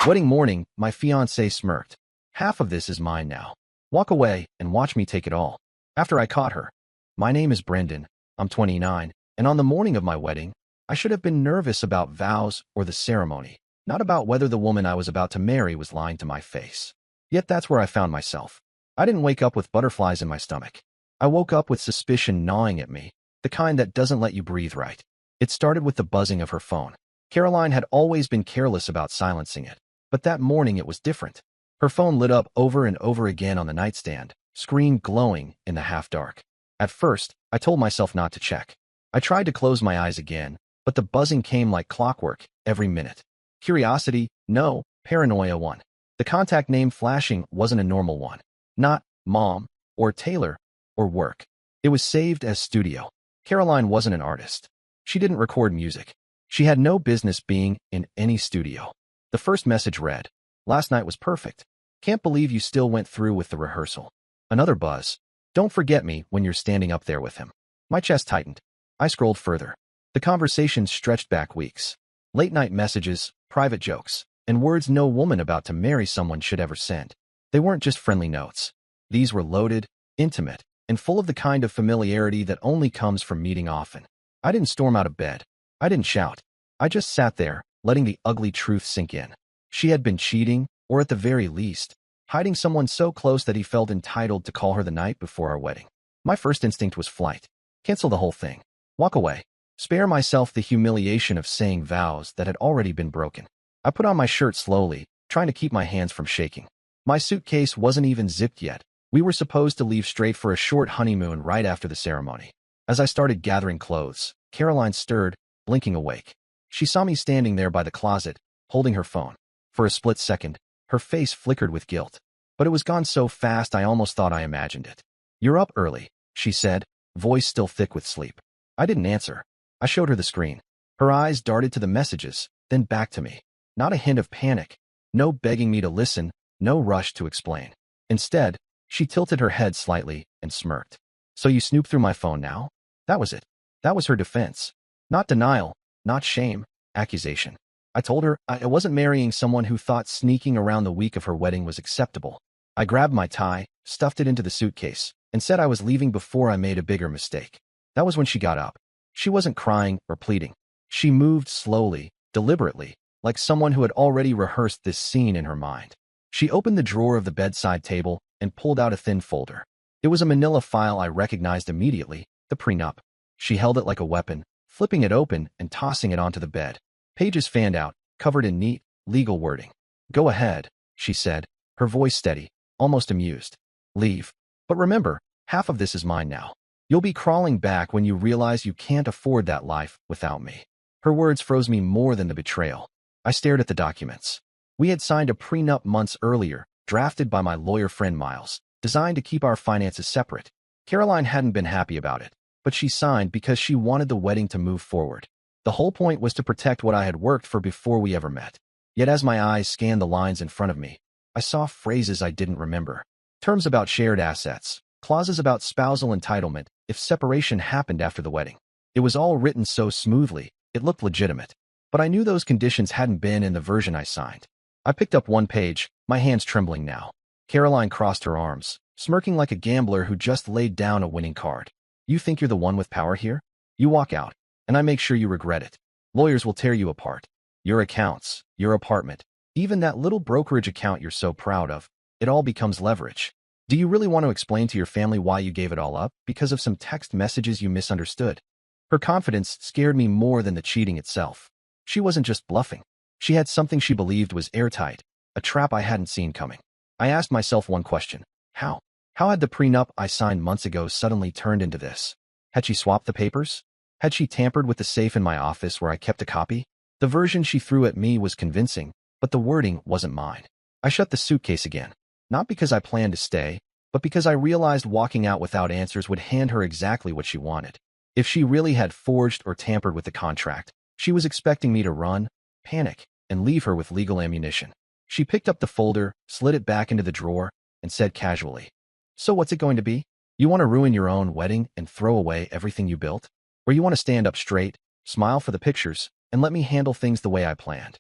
Wedding morning, my fiancée smirked. Half of this is mine now. Walk away and watch me take it all. After I caught her. My name is Brendan. I'm 29, and on the morning of my wedding, I should have been nervous about vows or the ceremony, not about whether the woman I was about to marry was lying to my face. Yet that's where I found myself. I didn't wake up with butterflies in my stomach. I woke up with suspicion gnawing at me, the kind that doesn't let you breathe right. It started with the buzzing of her phone. Caroline had always been careless about silencing it, but that morning it was different. Her phone lit up over and over again on the nightstand, screen glowing in the half-dark. At first, I told myself not to check. I tried to close my eyes again, but the buzzing came like clockwork every minute. Curiosity, no. Paranoia, one. The contact name flashing wasn't a normal one. Not Mom, or Taylor, or work. It was saved as studio. Caroline wasn't an artist. She didn't record music. She had no business being in any studio. The first message read, "Last night was perfect. Can't believe you still went through with the rehearsal." Another buzz. "Don't forget me when you're standing up there with him." My chest tightened. I scrolled further. The conversation stretched back weeks. Late-night messages, private jokes, and words no woman about to marry someone should ever send. They weren't just friendly notes. These were loaded, intimate, and full of the kind of familiarity that only comes from meeting often. I didn't storm out of bed. I didn't shout. I just sat there, letting the ugly truth sink in. She had been cheating, or at the very least, hiding someone so close that he felt entitled to call her the night before our wedding. My first instinct was flight. Cancel the whole thing. Walk away. Spare myself the humiliation of saying vows that had already been broken. I put on my shirt slowly, trying to keep my hands from shaking. My suitcase wasn't even zipped yet. We were supposed to leave straight for a short honeymoon right after the ceremony. As I started gathering clothes, Caroline stirred, blinking awake. She saw me standing there by the closet, holding her phone. For a split second, her face flickered with guilt. But it was gone so fast I almost thought I imagined it. "You're up early," she said, voice still thick with sleep. I didn't answer. I showed her the screen. Her eyes darted to the messages, then back to me. Not a hint of panic. No begging me to listen, no rush to explain. Instead, she tilted her head slightly and smirked. "So you snooped through my phone now?" That was it. That was her defense. Not denial, not shame, accusation. I told her I wasn't marrying someone who thought sneaking around the week of her wedding was acceptable. I grabbed my tie, stuffed it into the suitcase, and said I was leaving before I made a bigger mistake. That was when she got up. She wasn't crying or pleading. She moved slowly, deliberately, like someone who had already rehearsed this scene in her mind. She opened the drawer of the bedside table and pulled out a thin folder. It was a manila file I recognized immediately, the prenup. She held it like a weapon, flipping it open and tossing it onto the bed. Pages fanned out, covered in neat, legal wording. "Go ahead," she said, her voice steady, almost amused. "Leave. But remember, half of this is mine now. You'll be crawling back when you realize you can't afford that life without me." Her words froze me more than the betrayal. I stared at the documents. We had signed a prenup months earlier, drafted by my lawyer friend Miles, designed to keep our finances separate. Caroline hadn't been happy about it, but she signed because she wanted the wedding to move forward. The whole point was to protect what I had worked for before we ever met. Yet as my eyes scanned the lines in front of me, I saw phrases I didn't remember. Terms about shared assets, clauses about spousal entitlement if separation happened after the wedding. It was all written so smoothly, it looked legitimate. But I knew those conditions hadn't been in the version I signed. I picked up one page, my hands trembling now. Caroline crossed her arms, smirking like a gambler who just laid down a winning card. "You think you're the one with power here? You walk out, and I make sure you regret it. Lawyers will tear you apart. Your accounts, your apartment, even that little brokerage account you're so proud of, it all becomes leverage. Do you really want to explain to your family why you gave it all up because of some text messages you misunderstood?" Her confidence scared me more than the cheating itself. She wasn't just bluffing. She had something she believed was airtight, a trap I hadn't seen coming. I asked myself one question. How? How had the prenup I signed months ago suddenly turned into this? Had she swapped the papers? Had she tampered with the safe in my office where I kept a copy? The version she threw at me was convincing, but the wording wasn't mine. I shut the suitcase again. Not because I planned to stay, but because I realized walking out without answers would hand her exactly what she wanted. If she really had forged or tampered with the contract, she was expecting me to run, panic, and leave her with legal ammunition. She picked up the folder, slid it back into the drawer, and said casually, "So what's it going to be? You want to ruin your own wedding and throw away everything you built? Or you want to stand up straight, smile for the pictures, and let me handle things the way I planned?"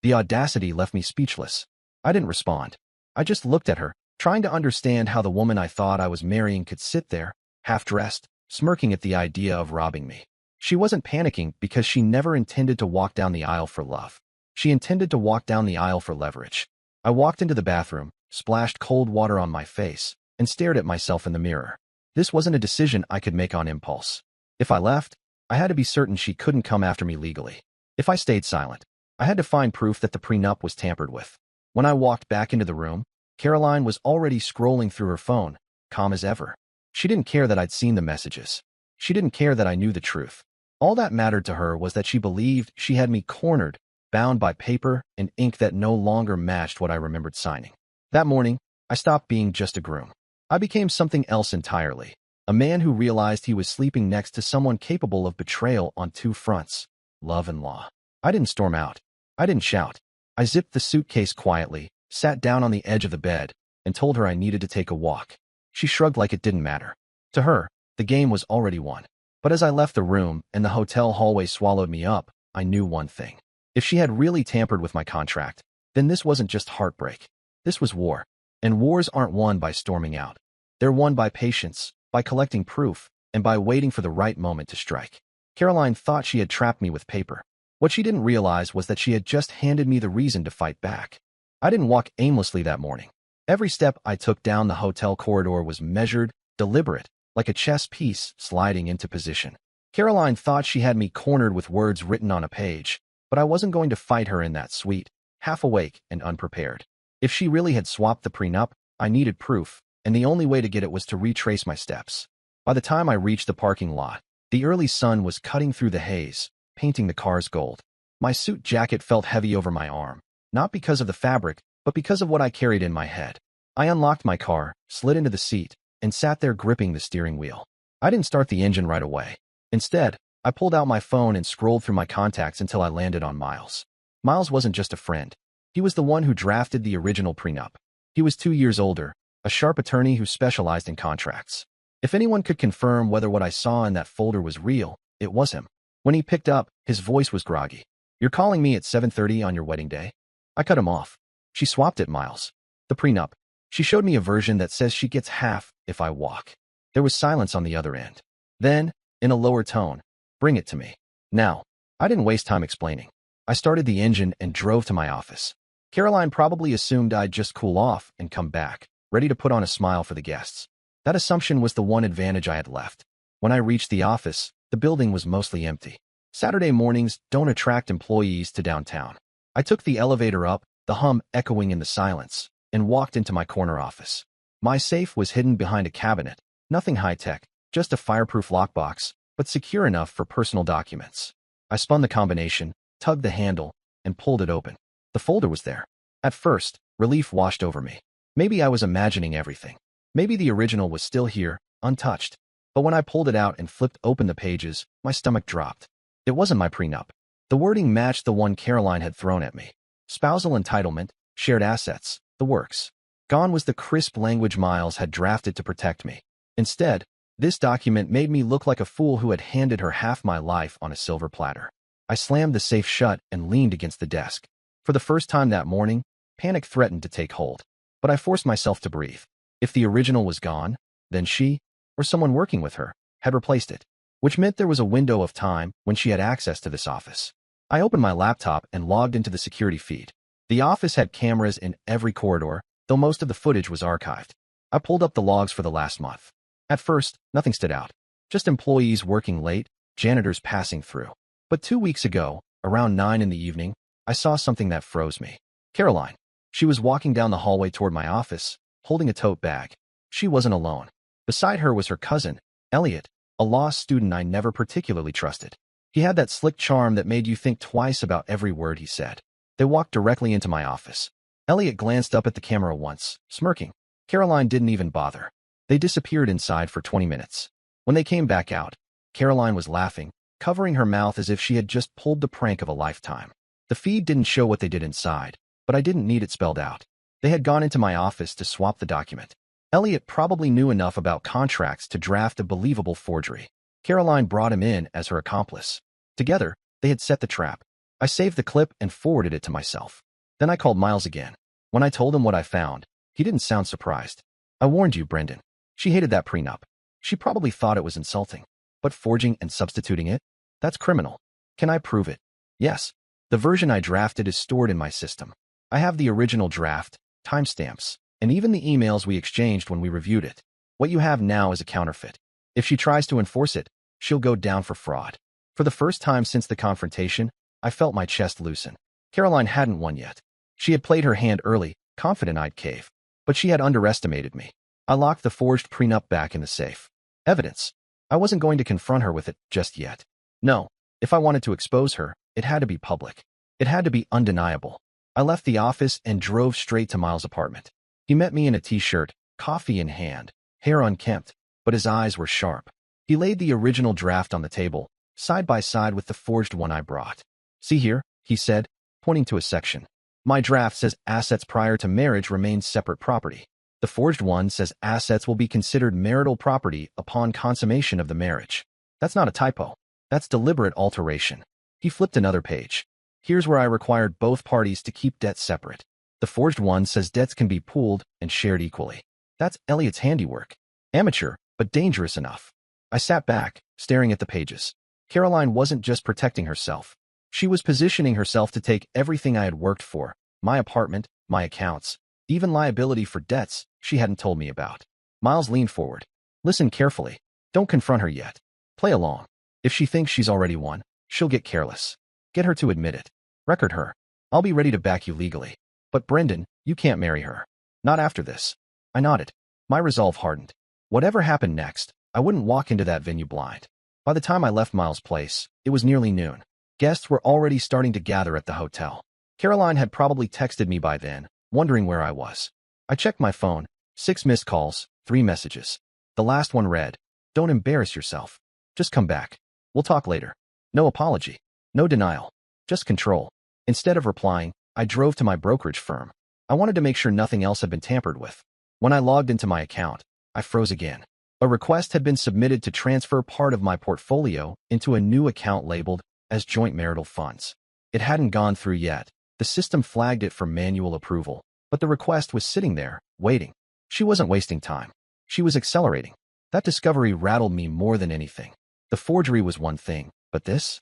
The audacity left me speechless. I didn't respond. I just looked at her, trying to understand how the woman I thought I was marrying could sit there, half-dressed, smirking at the idea of robbing me. She wasn't panicking because she never intended to walk down the aisle for love. She intended to walk down the aisle for leverage. I walked into the bathroom, splashed cold water on my face, and stared at myself in the mirror. This wasn't a decision I could make on impulse. If I left, I had to be certain she couldn't come after me legally. If I stayed silent, I had to find proof that the prenup was tampered with. When I walked back into the room, Caroline was already scrolling through her phone, calm as ever. She didn't care that I'd seen the messages. She didn't care that I knew the truth. All that mattered to her was that she believed she had me cornered, bound by paper and ink that no longer matched what I remembered signing. That morning, I stopped being just a groom. I became something else entirely. A man who realized he was sleeping next to someone capable of betrayal on two fronts, love and law. I didn't storm out. I didn't shout. I zipped the suitcase quietly, sat down on the edge of the bed, and told her I needed to take a walk. She shrugged like it didn't matter. To her, the game was already won. But as I left the room and the hotel hallway swallowed me up, I knew one thing. If she had really tampered with my contract, then this wasn't just heartbreak. This was war. And wars aren't won by storming out. They're won by patience, by collecting proof, and by waiting for the right moment to strike. Caroline thought she had trapped me with paper. What she didn't realize was that she had just handed me the reason to fight back. I didn't walk aimlessly that morning. Every step I took down the hotel corridor was measured, deliberate, like a chess piece sliding into position. Caroline thought she had me cornered with words written on a page, but I wasn't going to fight her in that suite, half awake and unprepared. If she really had swapped the prenup, I needed proof, and the only way to get it was to retrace my steps. By the time I reached the parking lot, the early sun was cutting through the haze, painting the cars gold. My suit jacket felt heavy over my arm, not because of the fabric, but because of what I carried in my head. I unlocked my car, slid into the seat, and sat there gripping the steering wheel. I didn't start the engine right away. Instead, I pulled out my phone and scrolled through my contacts until I landed on Miles. Miles wasn't just a friend. He was the one who drafted the original prenup. He was 2 years older, a sharp attorney who specialized in contracts. If anyone could confirm whether what I saw in that folder was real, it was him. When he picked up, his voice was groggy. "You're calling me at 7:30 on your wedding day?" I cut him off. "She swapped it, Miles. The prenup. She showed me a version that says she gets half if I walk." There was silence on the other end. Then, in a lower tone, "Bring it to me. Now." I didn't waste time explaining. I started the engine and drove to my office. Caroline probably assumed I'd just cool off and come back, ready to put on a smile for the guests. That assumption was the one advantage I had left. When I reached the office, the building was mostly empty. Saturday mornings don't attract employees to downtown. I took the elevator up, the hum echoing in the silence, and walked into my corner office. My safe was hidden behind a cabinet, nothing high-tech, just a fireproof lockbox, but secure enough for personal documents. I spun the combination, tugged the handle, and pulled it open. The folder was there. At first, relief washed over me. Maybe I was imagining everything. Maybe the original was still here, untouched. But when I pulled it out and flipped open the pages, my stomach dropped. It wasn't my prenup. The wording matched the one Caroline had thrown at me. Spousal entitlement, shared assets, the works. Gone was the crisp language Miles had drafted to protect me. Instead, this document made me look like a fool who had handed her half my life on a silver platter. I slammed the safe shut and leaned against the desk. For the first time that morning, panic threatened to take hold. But I forced myself to breathe. If the original was gone, then she, or someone working with her, had replaced it, which meant there was a window of time when she had access to this office. I opened my laptop and logged into the security feed. The office had cameras in every corridor, though most of the footage was archived. I pulled up the logs for the last month. At first, nothing stood out. Just employees working late, janitors passing through. But 2 weeks ago, around 9 in the evening, I saw something that froze me. Caroline. She was walking down the hallway toward my office, holding a tote bag. She wasn't alone. Beside her was her cousin, Elliot, a law student I never particularly trusted. He had that slick charm that made you think twice about every word he said. They walked directly into my office. Elliot glanced up at the camera once, smirking. Caroline didn't even bother. They disappeared inside for 20 minutes. When they came back out, Caroline was laughing, covering her mouth as if she had just pulled the prank of a lifetime. The feed didn't show what they did inside, but I didn't need it spelled out. They had gone into my office to swap the document. Elliot probably knew enough about contracts to draft a believable forgery. Caroline brought him in as her accomplice. Together, they had set the trap. I saved the clip and forwarded it to myself. Then I called Miles again. When I told him what I found, he didn't sound surprised. I warned you, Brendan. She hated that prenup. She probably thought it was insulting. But forging and substituting it? That's criminal. Can I prove it? Yes. The version I drafted is stored in my system. I have the original draft, timestamps, and even the emails we exchanged when we reviewed it. What you have now is a counterfeit. If she tries to enforce it, she'll go down for fraud. For the first time since the confrontation, I felt my chest loosen. Caroline hadn't won yet. She had played her hand early, confident I'd cave. But she had underestimated me. I locked the forged prenup back in the safe. Evidence. I wasn't going to confront her with it just yet. No, if I wanted to expose her, it had to be public. It had to be undeniable. I left the office and drove straight to Miles' apartment. He met me in a t-shirt, coffee in hand, hair unkempt, but his eyes were sharp. He laid the original draft on the table, side by side with the forged one I brought. See here, he said, pointing to a section. My draft says assets prior to marriage remain separate property. The forged one says assets will be considered marital property upon consummation of the marriage. That's not a typo. That's deliberate alteration. He flipped another page. Here's where I required both parties to keep debts separate. The forged one says debts can be pooled and shared equally. That's Elliot's handiwork. Amateur, but dangerous enough. I sat back, staring at the pages. Caroline wasn't just protecting herself. She was positioning herself to take everything I had worked for, my apartment, my accounts, even liability for debts she hadn't told me about. Miles leaned forward. Listen carefully. Don't confront her yet. Play along. If she thinks she's already won, she'll get careless. Get her to admit it. Record her. I'll be ready to back you legally. But Brendan, you can't marry her. Not after this. I nodded. My resolve hardened. Whatever happened next, I wouldn't walk into that venue blind. By the time I left Miles' place, it was nearly noon. Guests were already starting to gather at the hotel. Caroline had probably texted me by then, wondering where I was. I checked my phone. 6 missed calls, 3 messages. The last one read, "Don't embarrass yourself. Just come back. We'll talk later." No apology. No denial. Just control. Instead of replying, I drove to my brokerage firm. I wanted to make sure nothing else had been tampered with. When I logged into my account, I froze again. A request had been submitted to transfer part of my portfolio into a new account labeled as joint marital funds. It hadn't gone through yet. The system flagged it for manual approval, but the request was sitting there, waiting. She wasn't wasting time. She was accelerating. That discovery rattled me more than anything. The forgery was one thing, but this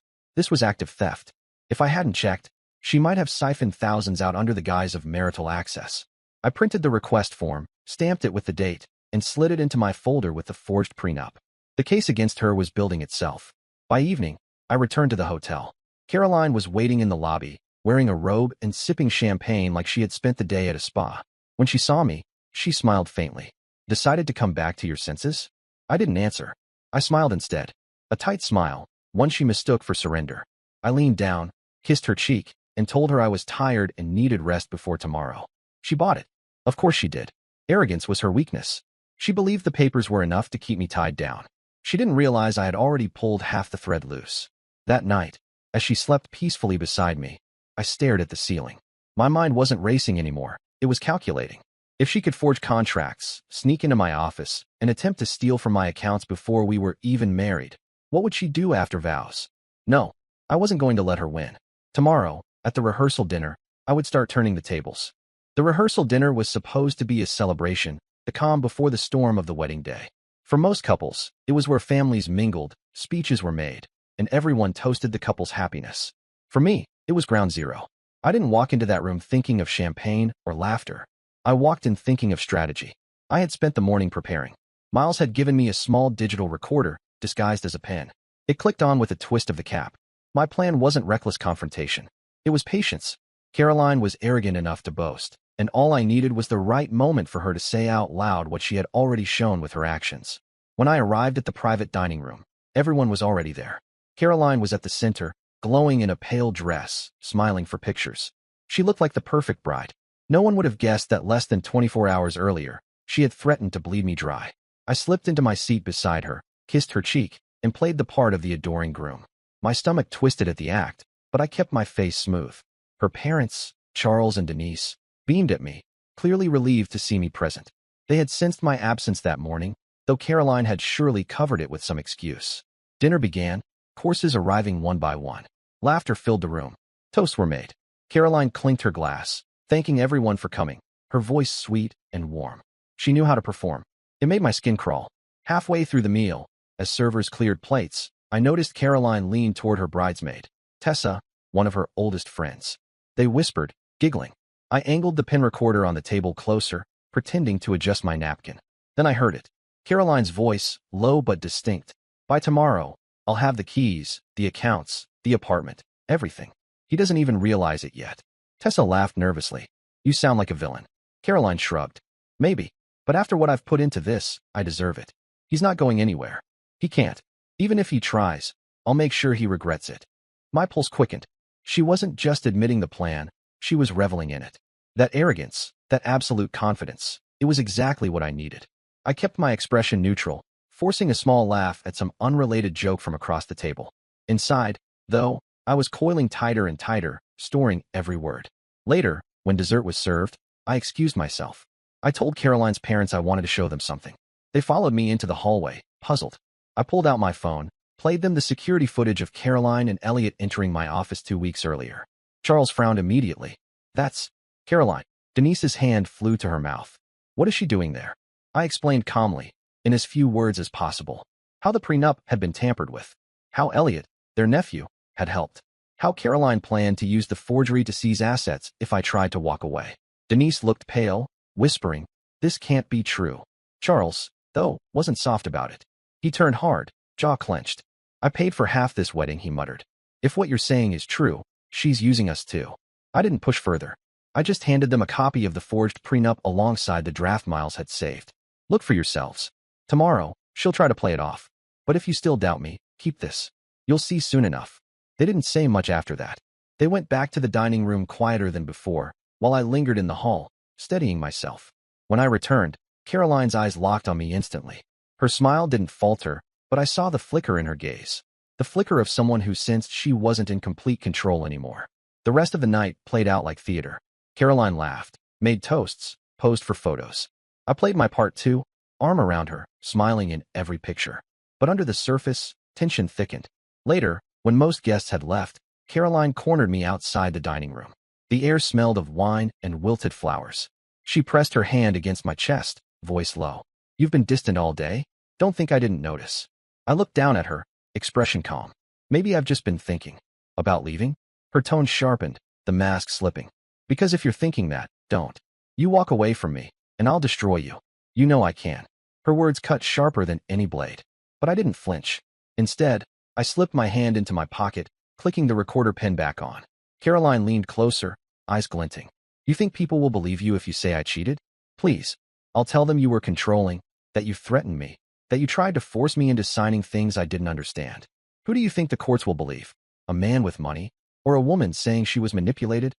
was active theft. If I hadn't checked, she might have siphoned thousands out under the guise of marital access. I printed the request form, stamped it with the date, and slid it into my folder with the forged prenup. The case against her was building itself. By evening, I returned to the hotel. Caroline was waiting in the lobby, wearing a robe and sipping champagne like she had spent the day at a spa. When she saw me, she smiled faintly. "Decided to come back to your senses?" I didn't answer. I smiled instead. A tight smile, one she mistook for surrender. I leaned down, kissed her cheek, and told her I was tired and needed rest before tomorrow. She bought it. Of course she did. Arrogance was her weakness. She believed the papers were enough to keep me tied down. She didn't realize I had already pulled half the thread loose. That night, as she slept peacefully beside me, I stared at the ceiling. My mind wasn't racing anymore. It was calculating. If she could forge contracts, sneak into my office, and attempt to steal from my accounts before we were even married, what would she do after vows? No, I wasn't going to let her win. Tomorrow, at the rehearsal dinner, I would start turning the tables. The rehearsal dinner was supposed to be a celebration, the calm before the storm of the wedding day. For most couples, it was where families mingled, speeches were made, and everyone toasted the couple's happiness. For me, it was ground zero. I didn't walk into that room thinking of champagne or laughter. I walked in thinking of strategy. I had spent the morning preparing. Miles had given me a small digital recorder, disguised as a pen. It clicked on with a twist of the cap. My plan wasn't reckless confrontation. It was patience. Caroline was arrogant enough to boast, and all I needed was the right moment for her to say out loud what she had already shown with her actions. When I arrived at the private dining room, everyone was already there. Caroline was at the center, glowing in a pale dress, smiling for pictures. She looked like the perfect bride. No one would have guessed that less than 24 hours earlier, she had threatened to bleed me dry. I slipped into my seat beside her, kissed her cheek, and played the part of the adoring groom. My stomach twisted at the act, but I kept my face smooth. Her parents, Charles and Denise, beamed at me, clearly relieved to see me present. They had sensed my absence that morning, though Caroline had surely covered it with some excuse. Dinner began, courses arriving one by one. Laughter filled the room. Toasts were made. Caroline clinked her glass, thanking everyone for coming, her voice sweet and warm. She knew how to perform. It made my skin crawl. Halfway through the meal, as servers cleared plates, I noticed Caroline lean toward her bridesmaid, Tessa, one of her oldest friends. They whispered, giggling. I angled the pen recorder on the table closer, pretending to adjust my napkin. Then I heard it. Caroline's voice, low but distinct. By tomorrow, I'll have the keys, the accounts, the apartment, everything. He doesn't even realize it yet. Tessa laughed nervously. You sound like a villain. Caroline shrugged. Maybe. But after what I've put into this, I deserve it. He's not going anywhere. He can't. Even if he tries, I'll make sure he regrets it. My pulse quickened. She wasn't just admitting the plan, she was reveling in it. That arrogance, that absolute confidence, it was exactly what I needed. I kept my expression neutral, forcing a small laugh at some unrelated joke from across the table. Inside, though, I was coiling tighter and tighter, storing every word. Later, when dessert was served, I excused myself. I told Caroline's parents I wanted to show them something. They followed me into the hallway, puzzled. I pulled out my phone, played them the security footage of Caroline and Elliot entering my office 2 weeks earlier. Charles frowned immediately. That's Caroline. Denise's hand flew to her mouth. What is she doing there? I explained calmly, in as few words as possible, how the prenup had been tampered with, how Elliot, their nephew, had helped, how Caroline planned to use the forgery to seize assets if I tried to walk away. Denise looked pale, whispering, this can't be true. Charles, though, wasn't soft about it. He turned hard, jaw clenched. I paid for half this wedding, he muttered. If what you're saying is true, she's using us too. I didn't push further. I just handed them a copy of the forged prenup alongside the draft Miles had saved. Look for yourselves. Tomorrow, she'll try to play it off. But if you still doubt me, keep this. You'll see soon enough. They didn't say much after that. They went back to the dining room quieter than before, while I lingered in the hall, steadying myself. When I returned, Caroline's eyes locked on me instantly. Her smile didn't falter, but I saw the flicker in her gaze. The flicker of someone who sensed she wasn't in complete control anymore. The rest of the night played out like theater. Caroline laughed, made toasts, posed for photos. I played my part too, arm around her, smiling in every picture. But under the surface, tension thickened. Later, when most guests had left, Caroline cornered me outside the dining room. The air smelled of wine and wilted flowers. She pressed her hand against my chest, voice low. You've been distant all day? Don't think I didn't notice. I looked down at her, expression calm. Maybe I've just been thinking. About leaving? Her tone sharpened, the mask slipping. Because if you're thinking that, don't. You walk away from me, and I'll destroy you. You know I can. Her words cut sharper than any blade. But I didn't flinch. Instead, I slipped my hand into my pocket, clicking the recorder pin back on. Caroline leaned closer, eyes glinting. You think people will believe you if you say I cheated? Please. I'll tell them you were controlling, that you threatened me, that you tried to force me into signing things I didn't understand. Who do you think the courts will believe? A man with money? Or a woman saying she was manipulated?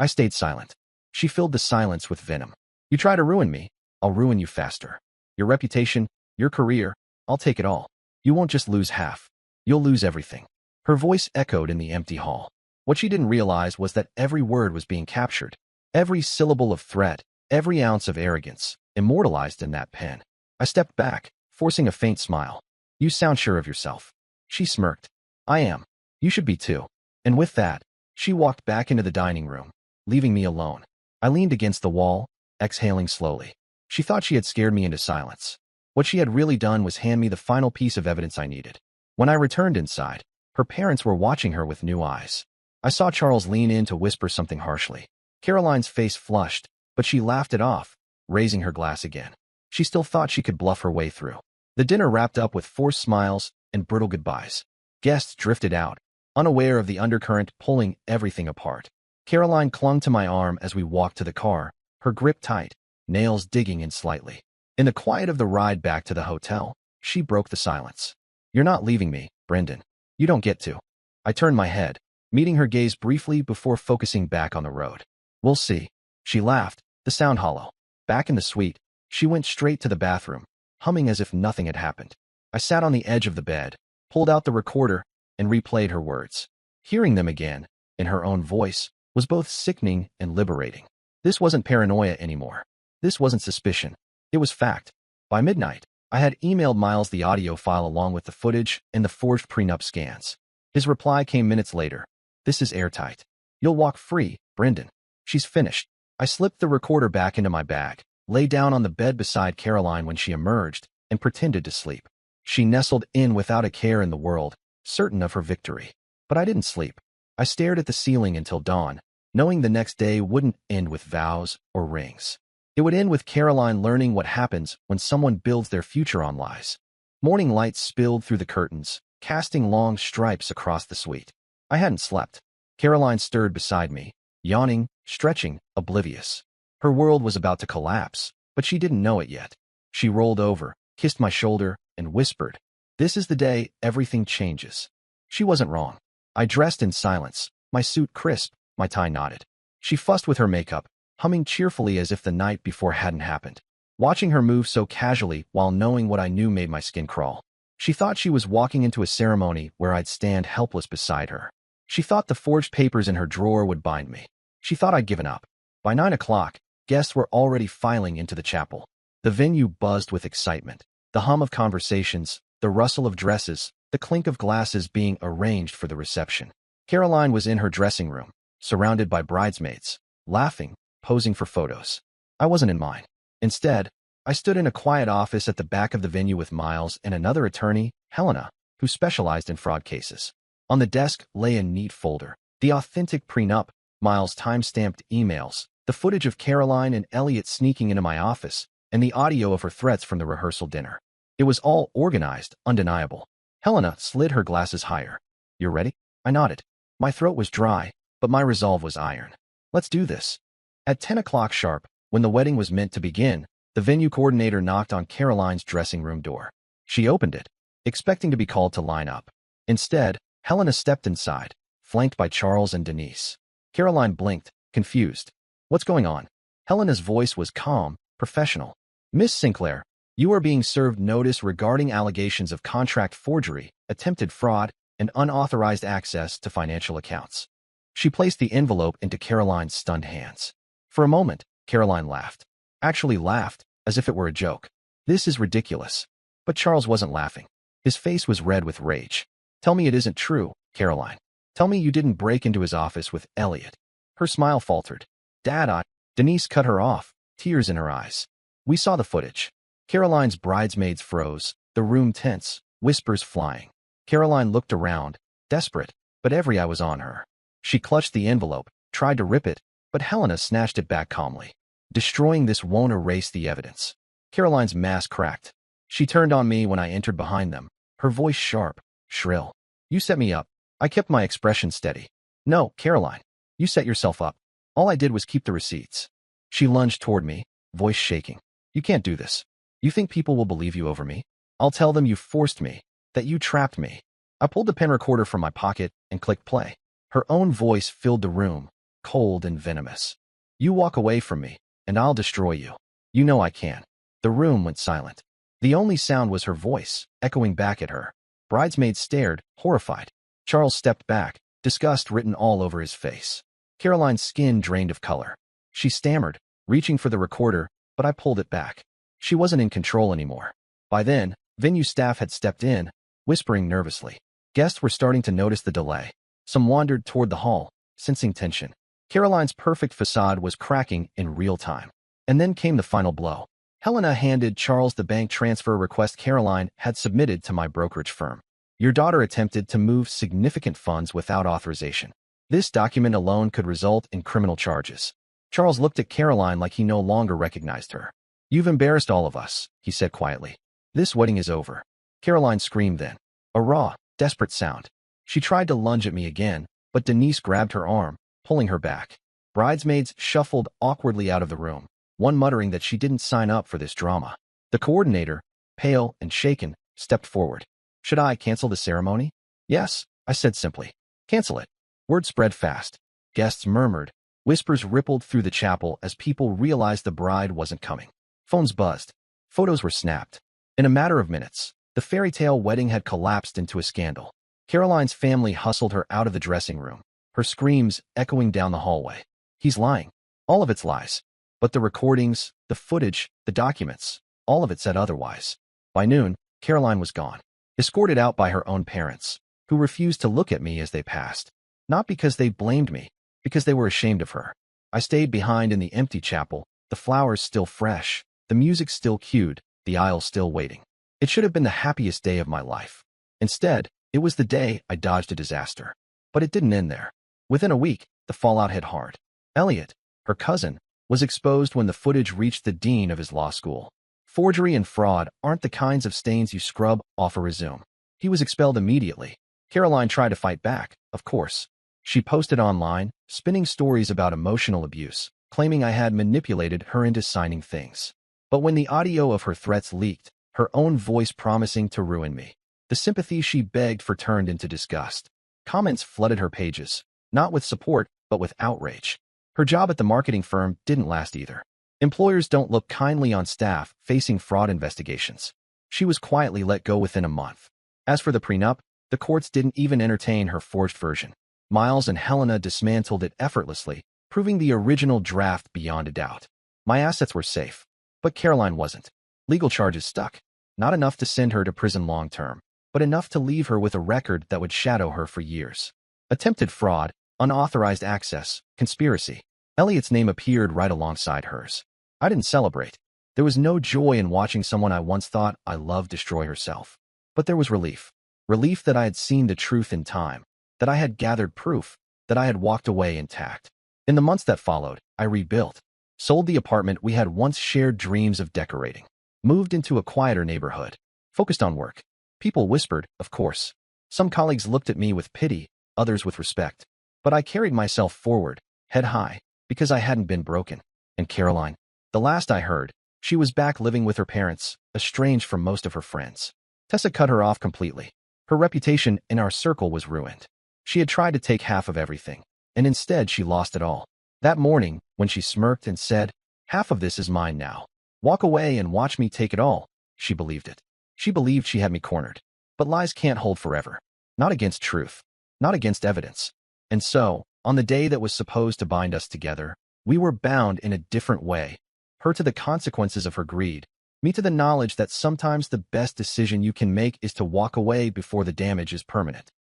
I stayed silent. She filled the silence with venom. You try to ruin me, I'll ruin you faster. Your reputation, your career, I'll take it all. You won't just lose half. You'll lose everything. Her voice echoed in the empty hall. What she didn't realize was that every word was being captured. Every syllable of threat, every ounce of arrogance, immortalized in that pen. I stepped back, forcing a faint smile. You sound sure of yourself. She smirked. I am. You should be too. And with that, she walked back into the dining room, leaving me alone. I leaned against the wall, exhaling slowly. She thought she had scared me into silence. What she had really done was hand me the final piece of evidence I needed. When I returned inside, her parents were watching her with new eyes. I saw Charles lean in to whisper something harshly. Caroline's face flushed, but she laughed it off, raising her glass again. She still thought she could bluff her way through. The dinner wrapped up with forced smiles and brittle goodbyes. Guests drifted out, unaware of the undercurrent pulling everything apart. Caroline clung to my arm as we walked to the car, her grip tight, nails digging in slightly. In the quiet of the ride back to the hotel, she broke the silence. You're not leaving me, Brendan. You don't get to. I turned my head, meeting her gaze briefly before focusing back on the road. We'll see. She laughed, the sound hollow. Back in the suite, she went straight to the bathroom, humming as if nothing had happened. I sat on the edge of the bed, pulled out the recorder, and replayed her words. Hearing them again, in her own voice, was both sickening and liberating. This wasn't paranoia anymore. This wasn't suspicion. It was fact. By midnight, I had emailed Miles the audio file along with the footage and the forged prenup scans. His reply came minutes later. This is airtight. You'll walk free, Brendan. She's finished. I slipped the recorder back into my bag, lay down on the bed beside Caroline when she emerged, and pretended to sleep. She nestled in without a care in the world, certain of her victory. But I didn't sleep. I stared at the ceiling until dawn, knowing the next day wouldn't end with vows or rings. It would end with Caroline learning what happens when someone builds their future on lies. Morning light spilled through the curtains, casting long stripes across the suite. I hadn't slept. Caroline stirred beside me, yawning, stretching, oblivious. Her world was about to collapse, but she didn't know it yet. She rolled over, kissed my shoulder, and whispered, "This is the day everything changes." She wasn't wrong. I dressed in silence, my suit crisp, my tie knotted. She fussed with her makeup, humming cheerfully as if the night before hadn't happened. Watching her move so casually while knowing what I knew made my skin crawl. She thought she was walking into a ceremony where I'd stand helpless beside her. She thought the forged papers in her drawer would bind me. She thought I'd given up. By 9 o'clock, guests were already filing into the chapel. The venue buzzed with excitement. The hum of conversations, the rustle of dresses, the clink of glasses being arranged for the reception. Caroline was in her dressing room, surrounded by bridesmaids, laughing, posing for photos. I wasn't in mine. Instead, I stood in a quiet office at the back of the venue with Miles and another attorney, Helena, who specialized in fraud cases. On the desk lay a neat folder, the authentic prenup, Miles' time-stamped emails, the footage of Caroline and Elliot sneaking into my office, and the audio of her threats from the rehearsal dinner. It was all organized, undeniable. Helena slid her glasses higher. "You ready?" I nodded. My throat was dry, but my resolve was iron. "Let's do this." At 10 o'clock sharp, when the wedding was meant to begin, the venue coordinator knocked on Caroline's dressing room door. She opened it, expecting to be called to line up. Instead, Helena stepped inside, flanked by Charles and Denise. Caroline blinked, confused. "What's going on?" Helena's voice was calm, professional. "Miss Sinclair, you are being served notice regarding allegations of contract forgery, attempted fraud, and unauthorized access to financial accounts." She placed the envelope into Caroline's stunned hands. For a moment, Caroline laughed. Actually laughed, as if it were a joke. "This is ridiculous." But Charles wasn't laughing. His face was red with rage. "Tell me it isn't true, Caroline. Tell me you didn't break into his office with Elliot." Her smile faltered. "Dad, Denise cut her off, tears in her eyes. "We saw the footage." Caroline's bridesmaids froze, the room tense, whispers flying. Caroline looked around, desperate, but every eye was on her. She clutched the envelope, tried to rip it, but Helena snatched it back calmly. "Destroying this won't erase the evidence." Caroline's mask cracked. She turned on me when I entered behind them, her voice sharp, shrill. "You set me up." I kept my expression steady. "No, Caroline. You set yourself up. All I did was keep the receipts." She lunged toward me, voice shaking. "You can't do this. You think people will believe you over me? I'll tell them you forced me, that you trapped me." I pulled the pen recorder from my pocket and clicked play. Her own voice filled the room, cold and venomous. "You walk away from me, and I'll destroy you. You know I can." The room went silent. The only sound was her voice, echoing back at her. Bridesmaids stared, horrified. Charles stepped back, disgust written all over his face. Caroline's skin drained of color. She stammered, reaching for the recorder, but I pulled it back. She wasn't in control anymore. By then, venue staff had stepped in, whispering nervously. Guests were starting to notice the delay. Some wandered toward the hall, sensing tension. Caroline's perfect facade was cracking in real time. And then came the final blow. Helena handed Charles the bank transfer request Caroline had submitted to my brokerage firm. "Your daughter attempted to move significant funds without authorization. This document alone could result in criminal charges." Charles looked at Caroline like he no longer recognized her. "You've embarrassed all of us," he said quietly. "This wedding is over." Caroline screamed then. A raw, desperate sound. She tried to lunge at me again, but Denise grabbed her arm, pulling her back. Bridesmaids shuffled awkwardly out of the room, one muttering that she didn't sign up for this drama. The coordinator, pale and shaken, stepped forward. "Should I cancel the ceremony?" "Yes," I said simply. "Cancel it." Word spread fast. Guests murmured. Whispers rippled through the chapel as people realized the bride wasn't coming. Phones buzzed. Photos were snapped. In a matter of minutes, the fairy tale wedding had collapsed into a scandal. Caroline's family hustled her out of the dressing room, her screams echoing down the hallway. "He's lying." All of it's lies. But the recordings, the footage, the documents, all of it said otherwise. By noon, Caroline was gone, escorted out by her own parents, who refused to look at me as they passed. Not because they blamed me, because they were ashamed of her. I stayed behind in the empty chapel, the flowers still fresh, the music still cued, the aisle still waiting. It should have been the happiest day of my life. Instead, it was the day I dodged a disaster. But it didn't end there. Within a week, the fallout hit hard. Elliot, her cousin, was exposed when the footage reached the dean of his law school. Forgery and fraud aren't the kinds of stains you scrub off a resume. He was expelled immediately. Caroline tried to fight back, of course. She posted online, spinning stories about emotional abuse, claiming I had manipulated her into signing things. But when the audio of her threats leaked, her own voice promising to ruin me, the sympathy she begged for turned into disgust. Comments flooded her pages, not with support, but with outrage. Her job at the marketing firm didn't last either. Employers don't look kindly on staff facing fraud investigations. She was quietly let go within a month. As for the prenup, the courts didn't even entertain her forged version. Miles and Helena dismantled it effortlessly, proving the original draft beyond a doubt. My assets were safe, but Caroline wasn't. Legal charges stuck. Not enough to send her to prison long-term, but enough to leave her with a record that would shadow her for years. Attempted fraud, unauthorized access, conspiracy. Elliot's name appeared right alongside hers. I didn't celebrate. There was no joy in watching someone I once thought I loved destroy herself. But there was relief. Relief that I had seen the truth in time, that I had gathered proof, that I had walked away intact. In the months that followed, I rebuilt. Sold the apartment we had once shared dreams of decorating. Moved into a quieter neighborhood. Focused on work. People whispered, of course. Some colleagues looked at me with pity, others with respect. But I carried myself forward, head high, because I hadn't been broken. And Caroline, the last I heard, she was back living with her parents, estranged from most of her friends. Tessa cut her off completely. Her reputation in our circle was ruined. She had tried to take half of everything, and instead she lost it all. That morning, when she smirked and said, "Half of this is mine now. Walk away and watch me take it all," she believed it. She believed she had me cornered. But lies can't hold forever. Not against truth. Not against evidence. And so, on the day that was supposed to bind us together, we were bound in a different way. Her to the consequences of her greed. Me to the knowledge that sometimes the best decision you can make is to walk away before the damage is permanent.